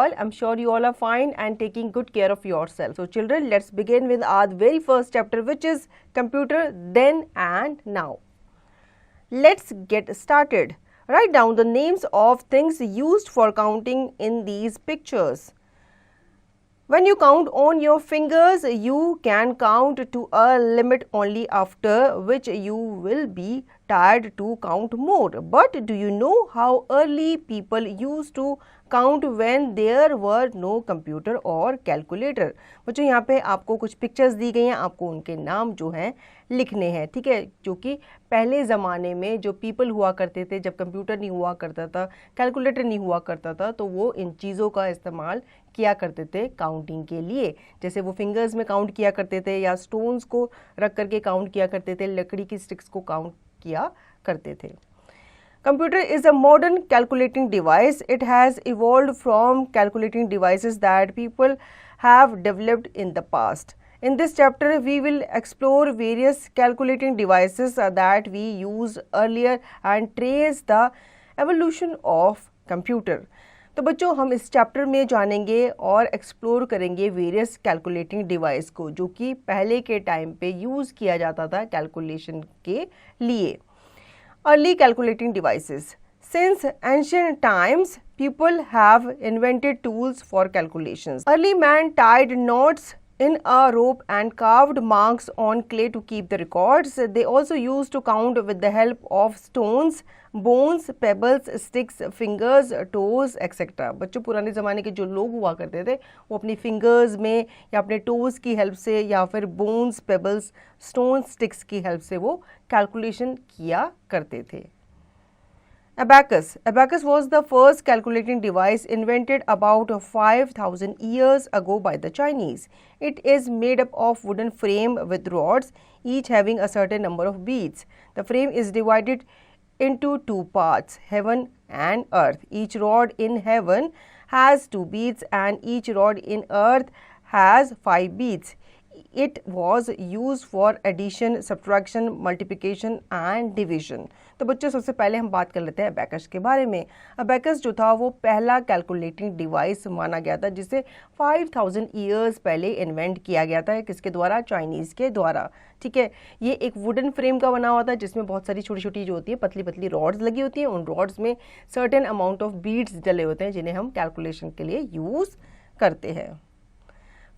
all. I'm sure you all are fine and taking good care of yourself. So children, let's begin with our very first chapter, which is computer then and now. Let's get started. Write down the names of things used for counting in these pictures. When you count on your fingers, you can count to a limit only, after which you will be tired to count more. But do you know how early people used to count when there were no computer or calculator? बच्चों यहाँ पे आपको कुछ pictures दी गई हैं, आपको उनके नाम जो हैं लिखने हैं, ठीक है, जो कि पहले ज़माने में जो पीपल हुआ करते थे, जब कंप्यूटर नहीं हुआ करता था, कैलकुलेटर नहीं हुआ करता था, तो वो इन चीज़ों का इस्तेमाल किया करते थे काउंटिंग के लिए। जैसे वो फिंगर्स में काउंट किया करते थे या स्टोन्स को रख करके काउंट किया करते थे, लकड़ी की स्टिक्स को काउंट किया करते थे। Computer is a modern calculating device. It has evolved from calculating devices that people have developed in the past. In this chapter, we will explore various calculating devices that we used earlier and trace the evolution of computer. तो बच्चों हम इस chapter में जानेंगे और explore करेंगे various calculating device को, जो कि पहले के टाइम पे यूज़ किया जाता था कैलकुलेशन के लिए। Early calculating devices. Since ancient times, people have invented tools for calculations. Early man tied knots in a rope and carved marks on clay to keep the records. They also used to count with the help of stones, bones, pebbles, sticks, fingers, toes, etc. बच्चों पुराने ज़माने के जो लोग हुआ करते थे वो अपनी फिंगर्स में या अपने टोज़ की हेल्प से या फिर बोन्स, पेबल्स, स्टोन, स्टिक्स की हेल्प से वो कैलकुलेशन किया करते थे। Abacus. Abacus was the first calculating device invented about 5,000 years ago by the Chinese. It is made up of wooden frame with rods, each having a certain number of beads. The frame is divided into two parts, heaven and earth. Each rod in heaven has 2 beads and each rod in earth has 5 beads. It was used for addition, subtraction, multiplication and division. तो बच्चों सबसे पहले हम बात कर लेते हैं abacus के बारे में। अबैकस जो था वो पहला कैलकुलेटिंग डिवाइस माना गया था, जिसे 5000 ईयर्स पहले इन्वेंट किया गया था। किसके द्वारा? चाइनीज़ के द्वारा। ठीक है, ये एक वुडन फ्रेम का बना हुआ था जिसमें बहुत सारी छोटी छोटी जो होती है पतली पतली रॉड्स लगी होती हैं। उन रॉड्स में सर्टेन अमाउंट ऑफ बीड्स डले होते हैं जिन्हें हम कैलकुलेशन के लिए यूज़ करते हैं।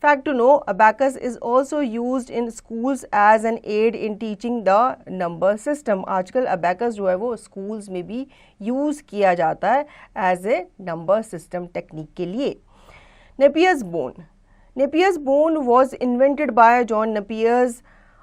Fact to know, abacus is also used in schools as an aid in teaching the number system. आजकल abacus जो है वो schools में भी use किया जाता है as a number system technique के लिए। Napier's bone. Napier's bone was invented by John Napier,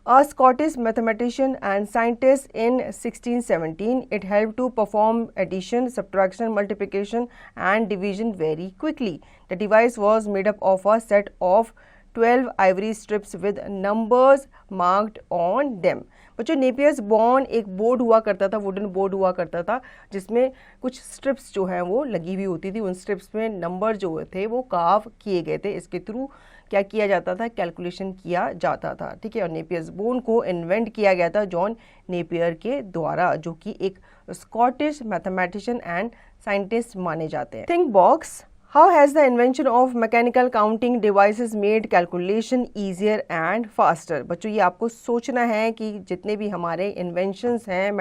a Scottish mathematician and scientist in 1617. It helped to perform addition, subtraction, multiplication and division very quickly. The device was made up of a set of 12 ivory strips with numbers marked on them. बच्चों Napier's bone एक board हुआ करता था, wooden board हुआ करता था जिसमें कुछ स्ट्रिप्स जो हैं वो लगी हुई होती थी। उन स्ट्रिप्स में नंबर जो थे वो कार्व किए गए थे। इसके थ्रू क्या किया जाता था? कैलकुलेशन किया जाता था। ठीक है, और नेपियर्स बोन को इन्वेंट किया गया था जॉन नेपियर के द्वारा, जो कि एक स्कॉटिश मैथमेटिशियन एंड साइंटिस्ट माने जाते हैं। Think box. How has the invention of mechanical counting devices made calculation easier and faster? बच्चों ये आपको सोचना है कि जितने भी हमारे inventions हैं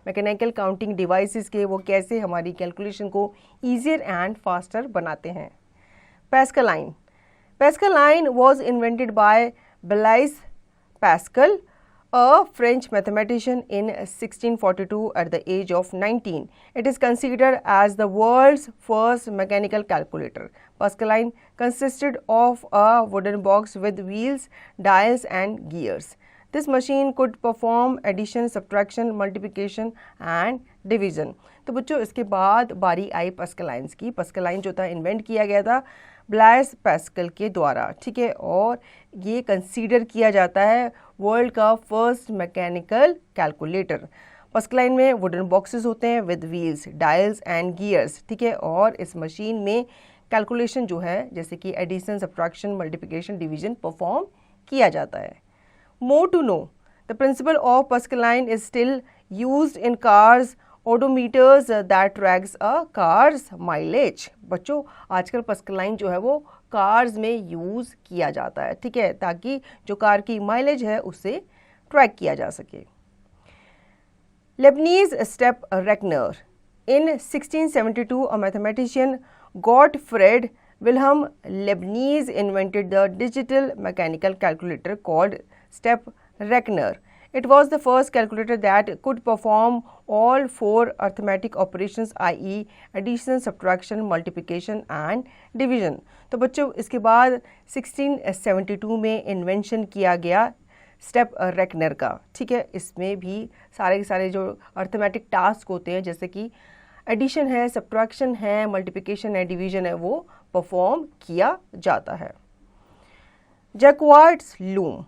mechanical counting devices के, वो कैसे हमारी calculation को easier and faster बनाते हैं। Pascaline. Pascaline was invented by Blaise Pascal, a French mathematician in 1642 at the age of 19. It is considered as the world's first mechanical calculator. Pascaline consisted of a wooden box with wheels, dials and gears. This machine could perform addition, subtraction, multiplication and division. तो बच्चों इसके बाद बारी आई pascalines की। pascaline जो था invent किया गया था ब्लाइस पैस्कल के द्वारा। ठीक है, और ये कंसीडर किया जाता है वर्ल्ड का फर्स्ट मैकेनिकल कैलकुलेटर। pascaline में वुडन बॉक्सेस होते हैं with wheels, dials and gears. ठीक है, और इस मशीन में कैलकुलेशन जो है जैसे कि addition, subtraction, multiplication, division perform किया जाता है। More to know, the principle of pascaline is still used in cars odometers that tracks a car's mileage। बच्चों आजकल पस्कलाइन जो है वो कार्स में यूज़ किया जाता है, ठीक है, ताकि जो कार की माइलेज है उसे ट्रैक किया जा सके। Leibniz step reckoner। In 1672, a mathematician Gottfried Wilhelm Leibniz invented the digital mechanical calculator called step reckoner. It was the first calculator that could perform all four arithmetic operations, i.e. addition, subtraction, multiplication and division। तो बच्चों इसके बाद 1672 में invention किया गया step reckoner का, ठीक है। इसमें भी सारे के सारे जो अर्थमेटिक टास्क होते हैं जैसे कि एडिशन है, सब्ट्रैक्शन है, मल्टीप्लिकेशन है, डिवीजन है, वो परफॉर्म किया जाता है। जैक्वार्ड्स loom.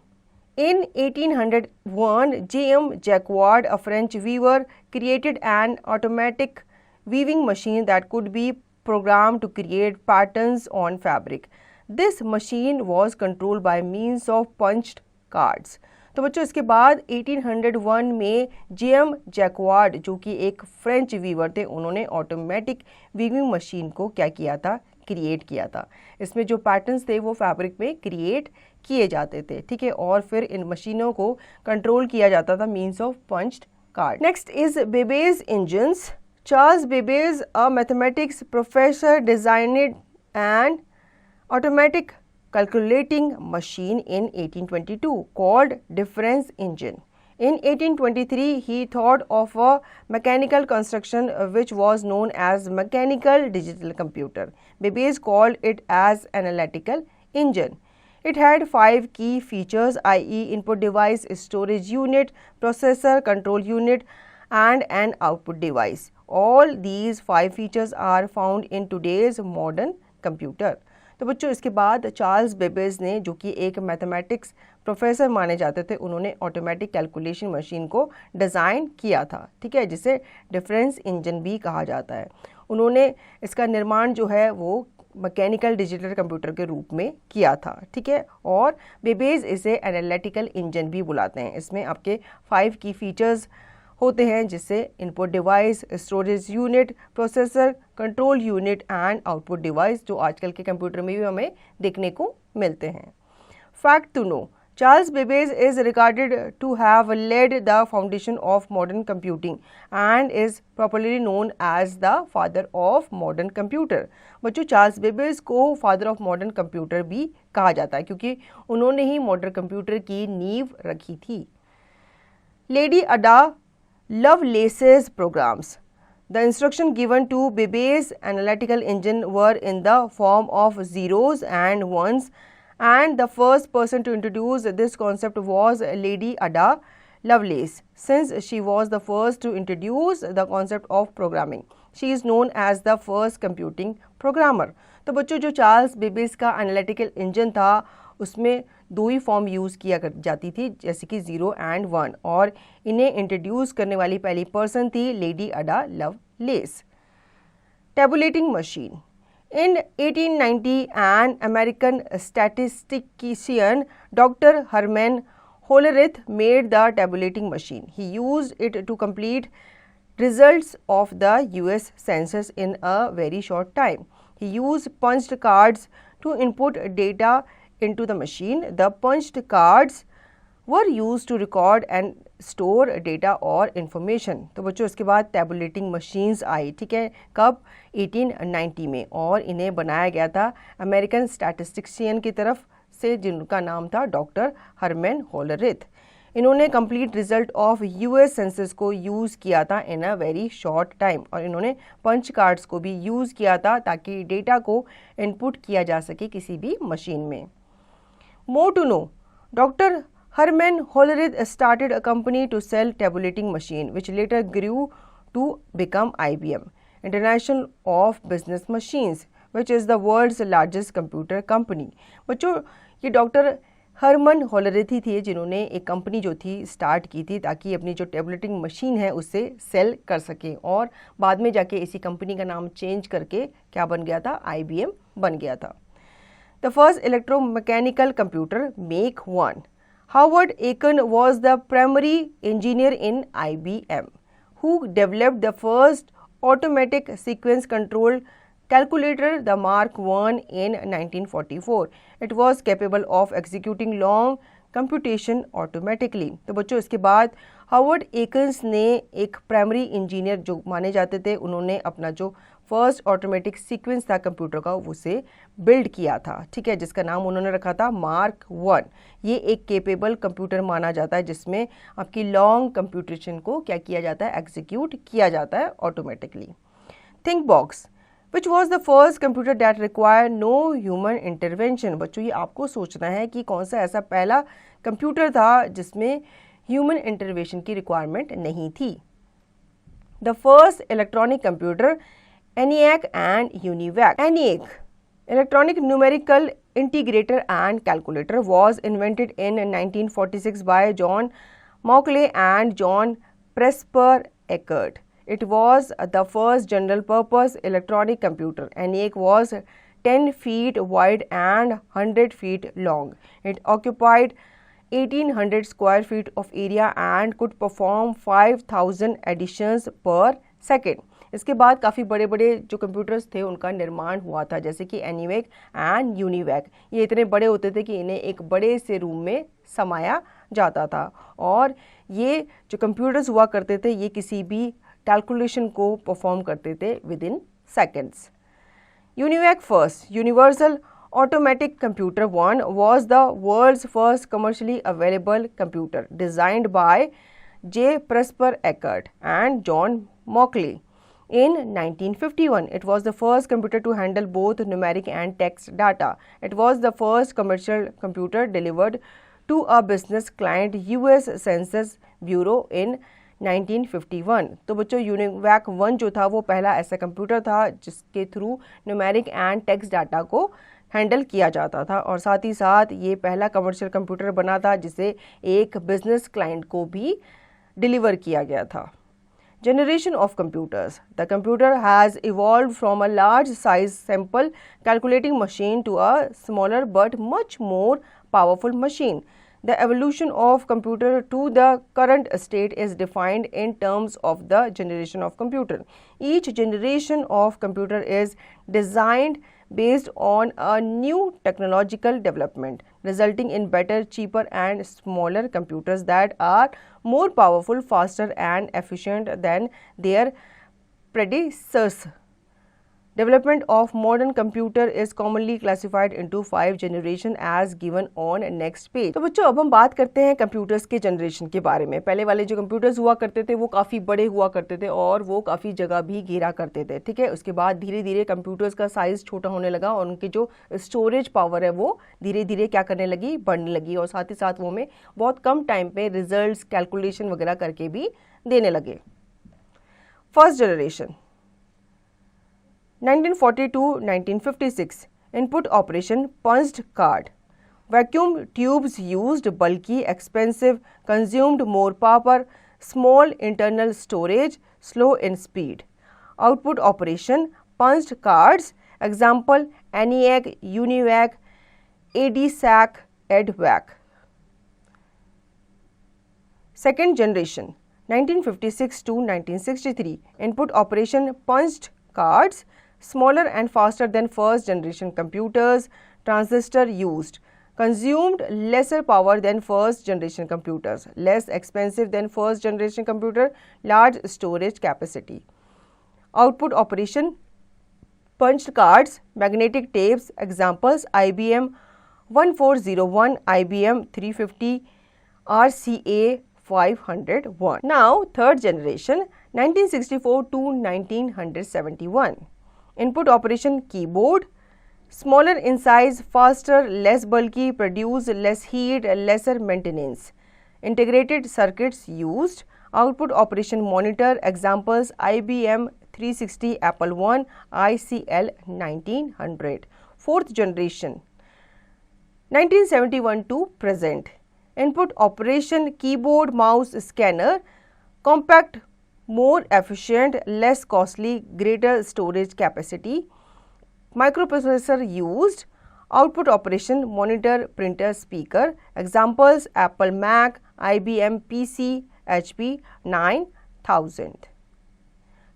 In 1801, J.M. Jacquard, a French weaver, created an automatic weaving machine that could be programmed to create patterns on fabric. This machine was controlled by means of punched cards. तो बच्चों इसके बाद 1801 में JM jacquard जो कि एक French Weaver थे, उन्होंने ऑटोमेटिक वीविंग मशीन को क्या किया था, क्रिएट किया था। इसमें जो पैटर्न्स थे वो फैब्रिक में क्रिएट किए जाते थे, ठीक है, और फिर इन मशीनों को कंट्रोल किया जाता था means of punched card. Next is Babbage engines. Charles Babbage, a mathematics professor, designed and automatic calculating machine in 1822 called difference engine. In 1823, he thought of a mechanical construction which was known as mechanical digital computer. Babbage called it as analytical engine. It had 5 key features, i.e. input device, storage unit, processor, control unit and an output device. All these 5 features are found in today's modern computer. तो बच्चों इसके बाद Charles Babbage ने, जो कि एक mathematics professor माने जाते थे, उन्होंने ऑटोमेटिक कैलकुलेशन मशीन को डिज़ाइन किया था, ठीक है, जिसे डिफरेंस इंजन भी कहा जाता है। उन्होंने इसका निर्माण जो है वो मैकेनिकल डिजिटल कंप्यूटर के रूप में किया था, ठीक है, और बेबेज इसे एनालिटिकल इंजन भी बुलाते हैं। इसमें आपके 5 की फीचर्स होते हैं जिससे input device, storage unit, processor, control unit and output device, जो आजकल के कंप्यूटर में भी हमें देखने को मिलते हैं। Fact to know, Charles Babbage is regarded to have laid the foundation of modern computing and is popularly known as the father of modern computer। बच्चों चार्ल्स बेबेज को फादर ऑफ मॉडर्न कंप्यूटर भी कहा जाता है क्योंकि उन्होंने ही modern computer की नींव रखी थी। Lady Ada Lovelace's programs। The instruction given to Babbage's analytical engine were in the form of zeros and ones, and the first person to introduce this concept was Lady Ada Lovelace. Since she was the first to introduce the concept of programming, she is known as the first computing programmer। तो बच्चों जो Charles Babbage का analytical engine था उसमें 2 ही form use किया जाती थी, जैसे कि 0 एंड 1, और इन्हें इंट्रोड्यूस करने वाली पहली पर्सन थी lady Ada Lovelace. Tabulating machine. In 1890, an American statistician, Dr. Herman Hollerith, made the tabulating machine. He used it to complete results of the US Census in a very short time. He used punched cards to input data into the machine. The punched cards were used to record and store data और information. तो बच्चों इसके बाद tabulating machines आई, ठीक है, कब, 1890 में, और इन्हें बनाया गया था अमेरिकन स्टैटिस्टिशियन की तरफ से जिनका नाम था डॉक्टर हरमैन होलरिथ। इन्होंने complete result of US census को यूज़ किया था इन अ वेरी शॉर्ट टाइम, और इन्होंने पंच कार्ड्स को भी यूज़ किया था ताकि डेटा को इनपुट किया जा सके किसी भी मशीन में। More to know, doctor Herman Hollerith started a company to sell tabulating machine, which later grew to become IBM, International of Business Machines, which is the world's largest computer company। बच्चों ये doctor Harman होलरिथ ही थे जिन्होंने एक company जो थी start की थी ताकि अपनी जो टेबुलेटिंग मशीन है उससे सेल कर सकें, और बाद में जाके इसी कंपनी का नाम चेंज करके क्या बन गया था, IBM बन गया था। The first electromechanical computer make 1। Howard Aiken was the primary engineer in IBM, who developed the first automatic sequence control calculator, the Mark I, in 1944. It was capable of executing long computation automatically. तो बच्चों इसके बाद Harvard एकन्स ने एक primary engineer जो माने जाते थे, उन्होंने अपना जो फर्स्ट ऑटोमेटिक सीक्वेंस था कंप्यूटर का उसे बिल्ड किया था, ठीक है, जिसका नाम उन्होंने रखा था मार्क I. ये एक केपेबल कंप्यूटर माना जाता है जिसमें आपकी लॉन्ग कंप्यूटेशन को क्या किया जाता है, एग्जीक्यूट किया जाता है automatically. Think box which was the first computer that required no human intervention. बच्चों ये आपको सोचना है कि कौन सा ऐसा पहला कंप्यूटर था जिसमें ह्यूमन इंटरवेंशन की रिक्वायरमेंट नहीं थी. The first electronic computer, ENIAC and UNIVAC. ENIAC, Electronic Numerical Integrator and Calculator, was invented in 1946 by John Mauchly and John Presper Eckert. It was the first general-purpose electronic computer. ENIAC was 10 feet wide and 100 feet long. It occupied 1800 square feet of area and could perform 5000 additions per second. इसके बाद काफ़ी बड़े बड़े जो computers थे उनका निर्माण हुआ था, जैसे कि ENIAC एंड UNIVAC. ये इतने बड़े होते थे कि इन्हें एक बड़े से रूम में समाया जाता था, और ये जो कंप्यूटर्स हुआ करते थे ये किसी भी कैलकुलेशन को परफॉर्म करते थे with in seconds. UNIVAC first universal automatic computer 1 was the world's first commercially available computer designed by J. Presper Eckert and John Mauchly. In 1951, it was the first computer to handle both numeric and text data. It was the first commercial computer delivered to a business client, US Census Bureau in 1951. तो बच्चों UNIVAC 1 जो था वो पहला ऐसा computer था जिसके through numeric and text data को हैंडल किया जाता था, और साथ ही साथ ये पहला कमर्शियल कंप्यूटर बना था जिसे एक बिजनेस क्लाइंट को भी डिलीवर किया गया था. Generation of computers. The computer has evolved from a large size simple calculating machine to a smaller but much more powerful machine. The evolution of computer to the current state is defined in terms of the generation of computer. Each generation of computer is designed based on a new technological development, resulting in better, cheaper and smaller computers that are more powerful, faster and efficient than their predecessors. Development of modern computer is commonly classified into 5 generation as given on next page. तो बच्चों अब हम बात करते हैं computers के generation के बारे में. पहले वाले जो कंप्यूटर्स हुआ करते थे वो काफ़ी बड़े हुआ करते थे और वो काफ़ी जगह भी घेरा करते थे, ठीक है. उसके बाद धीरे धीरे कंप्यूटर्स का साइज़ छोटा होने लगा और उनकी जो स्टोरेज पावर है वो धीरे धीरे क्या करने लगी, बढ़ने लगी, और साथ ही साथ वो हमें बहुत कम टाइम पे रिजल्ट्स कैलकुलेशन वगैरह करके भी देने लगे. First generation 1940 to 1956. Input operation punched card. Vacuum tubes used bulky, expensive, consumed more power, small internal storage, slow in speed. Output operation punched cards. Example ENIAC, UNIVAC, ADSAC, EDVAC. Second generation 1956 to 1963. Input operation punched cards. Smaller and faster than first generation computers. Transistor used. Consumed lesser power than first generation computers. Less expensive than first generation computer. Large storage capacity. Output operation punched cards. Magnetic tapes. Examples IBM 1401, IBM 350, RCA 501. Now third generation 1964 to 1971. Input operation keyboard, smaller in size, faster, less bulky, produce less heat, lesser maintenance. Integrated circuits used. Output operation monitor. Examples IBM 360, Apple I, ICL 1900. Fourth generation 1971 to present. Input operation keyboard, mouse, scanner, compact, more efficient, less costly, greater storage capacity. Microprocessor used. Output operation monitor, printer, speaker. Examples Apple Mac, IBM PC, HP 9000.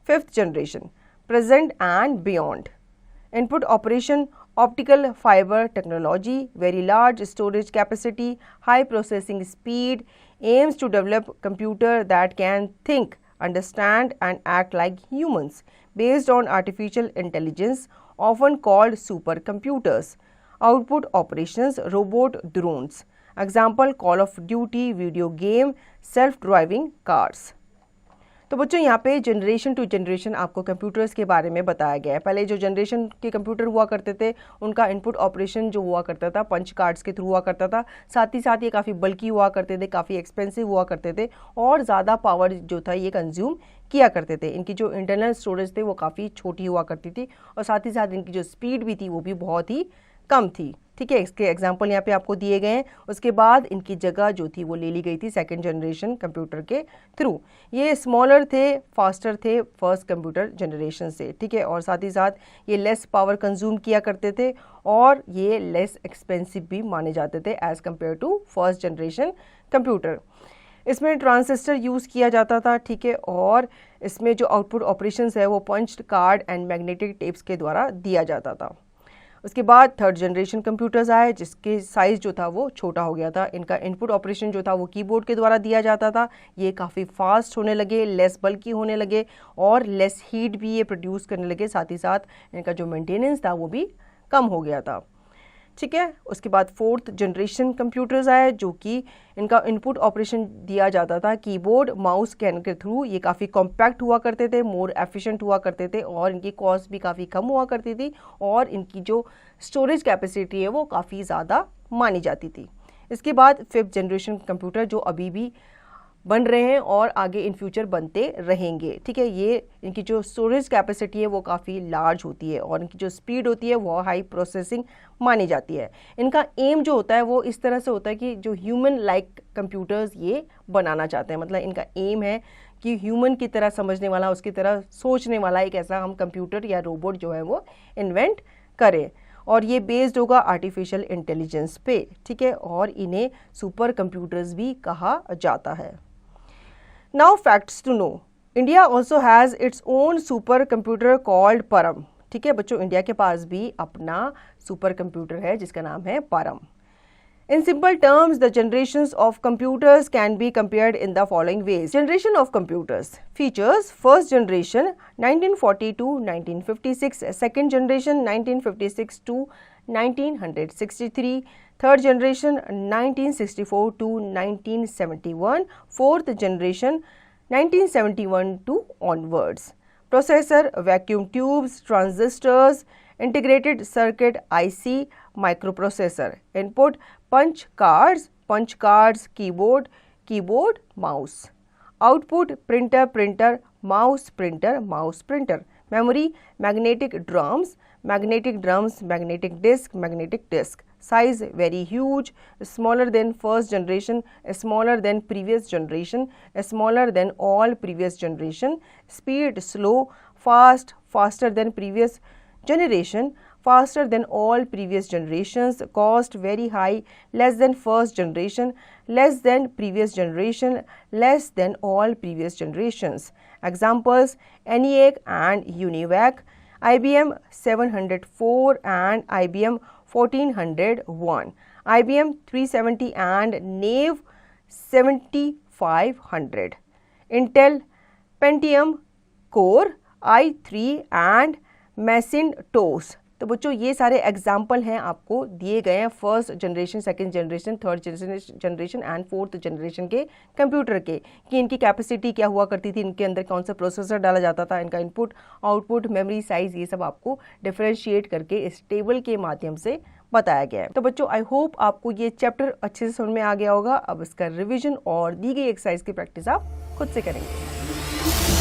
5th generation, present and beyond. Input operation, optical fiber technology, very large storage capacity, high processing speed, aims to develop computer that can think, understand and act like humans based on artificial intelligence, often called supercomputers. Output operations, robot drones. Example, Call of Duty video game, self-driving cars. तो बच्चों यहाँ पे generation to generation आपको computers के बारे में बताया गया है। पहले जो जनरेशन के कंप्यूटर हुआ करते थे उनका इनपुट ऑपरेशन जो हुआ करता था पंच कार्ड्स के थ्रू हुआ करता था, साथ ही साथ ये काफ़ी बल्की हुआ करते थे, काफ़ी एक्सपेंसिव हुआ करते थे और ज़्यादा पावर जो था ये कंज्यूम किया करते थे। इनकी जो इंटरनल स्टोरेज थे वो काफ़ी छोटी हुआ करती थी और साथ ही साथ इनकी जो स्पीड भी थी वो भी बहुत ही कम थी। ठीक है, इसके एग्जाम्पल यहाँ पे आपको दिए गए हैं। उसके बाद इनकी जगह जो थी वो ले ली गई थी सेकंड जनरेशन कंप्यूटर के थ्रू। ये स्मॉलर थे, फास्टर थे फर्स्ट कंप्यूटर जनरेशन से। ठीक है, और साथ ही साथ ये लेस पावर कंज्यूम किया करते थे और ये लेस एक्सपेंसिव भी माने जाते थे as compared to first generation computer. इसमें ट्रांजिस्टर यूज़ किया जाता था। ठीक है, और इसमें जो आउटपुट ऑपरेशंस है वो punched card and magnetic tapes के द्वारा दिया जाता था। उसके बाद थर्ड जनरेशन कंप्यूटर्स आए जिसके साइज़ जो था वो छोटा हो गया था। इनका इनपुट ऑपरेशन जो था वो कीबोर्ड के द्वारा दिया जाता था। ये काफ़ी फास्ट होने लगे, लेस बल्की होने लगे और लेस हीट भी ये प्रोड्यूस करने लगे। साथ ही साथ इनका जो मेंटेनेंस था वो भी कम हो गया था। ठीक है, उसके बाद फोर्थ जनरेशन कंप्यूटर्स आए जो कि इनका इनपुट ऑपरेशन दिया जाता था कीबोर्ड माउस के थ्रू। ये काफ़ी कॉम्पैक्ट हुआ करते थे, मोर एफिशिएंट हुआ करते थे और इनकी कॉस्ट भी काफ़ी कम हुआ करती थी और इनकी जो स्टोरेज कैपेसिटी है वो काफ़ी ज़्यादा मानी जाती थी। इसके बाद फिफ्थ जनरेशन कंप्यूटर जो अभी भी बन रहे हैं और आगे इन फ्यूचर बनते रहेंगे। ठीक है, ये इनकी जो स्टोरेज कैपेसिटी है वो काफ़ी लार्ज होती है और इनकी जो स्पीड होती है वो हाई प्रोसेसिंग मानी जाती है। इनका एम जो होता है वो इस तरह से होता है कि जो ह्यूमन लाइक कंप्यूटर्स ये बनाना चाहते हैं। मतलब इनका एम है कि ह्यूमन की तरह समझने वाला, उसकी तरह सोचने वाला एक ऐसा हम कंप्यूटर या रोबोट जो है वो इन्वेंट करें और ये बेस्ड होगा आर्टिफिशियल इंटेलिजेंस पे। ठीक है, और इन्हें सुपर कंप्यूटर्स भी कहा जाता है। Now facts to know. India also has its own supercomputer called Param. ठीक है बच्चों, इंडिया के पास भी अपना सुपर कंप्यूटर है जिसका नाम है परम। In simple terms, the generations of computers can be compared in the following ways. Generation of computers. Features: first generation 1940 to 1956, second generation 1956 to 1963, third generation 1964 to 1971, fourth generation 1971 to onwards. Processor: vacuum tubes, transistors, integrated circuit IC, microprocessor. Input: punch cards, keyboard, mouse. Output: printer, mouse printer. Memory: magnetic drums, magnetic disk. Size: very huge, smaller than first generation, smaller than previous generation, smaller than all previous generation. Speed: slow, fast, faster than previous generation, faster than all previous generations. Cost: very high, less than first generation, less than previous generation, less than all previous generations. Examples: ENIAC and UNIVAC, IBM 704 and IBM 1401, IBM 370 and NAVE 7500, Intel Pentium Core i3 and Macintosh। तो बच्चों ये सारे example हैं आपको दिए गए हैं first generation, second generation, third generation and fourth generation के कंप्यूटर के, कि इनकी कैपेसिटी क्या हुआ करती थी, इनके अंदर कौन सा प्रोसेसर डाला जाता था, इनका इनपुट, आउटपुट, मेमोरी साइज, ये सब आपको डिफरेंशिएट करके इस टेबल के माध्यम से बताया गया है। तो बच्चों आई होप आपको ये चैप्टर अच्छे से समझ में आ गया होगा। अब इसका रिविजन और दी गई एक्सरसाइज की प्रैक्टिस आप खुद से करेंगे।